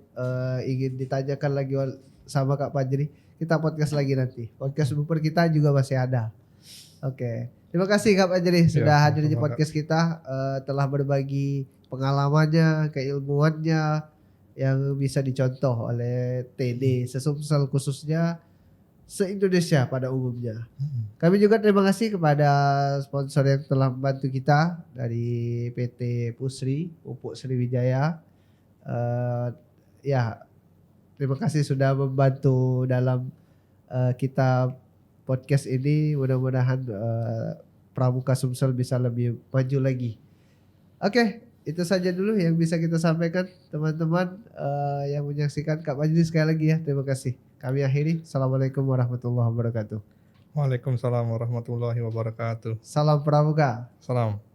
ingin ditanyakan lagi sama Kak Fajri, kita podcast lagi nanti. Podcast super kita juga masih ada. Oke. Terima kasih Kak Fajri sudah hadir di podcast kita, telah berbagi pengalamannya, keilmuannya, yang bisa dicontoh oleh TD Sesumsel khususnya se-Indonesia pada umumnya. Kami juga terima kasih kepada sponsor yang telah membantu kita dari PT Pusri, Pupuk Sriwijaya. Ya, terima kasih sudah membantu dalam kita podcast ini. Mudah-mudahan Pramuka Sumsel bisa lebih maju lagi. Oke, itu saja dulu yang bisa kita sampaikan teman-teman yang menyaksikan. Kak Majdi sekali lagi ya, terima kasih. Kami akhiri. Assalamualaikum warahmatullahi wabarakatuh. Waalaikumsalam warahmatullahi wabarakatuh. Salam Pramuka. Salam.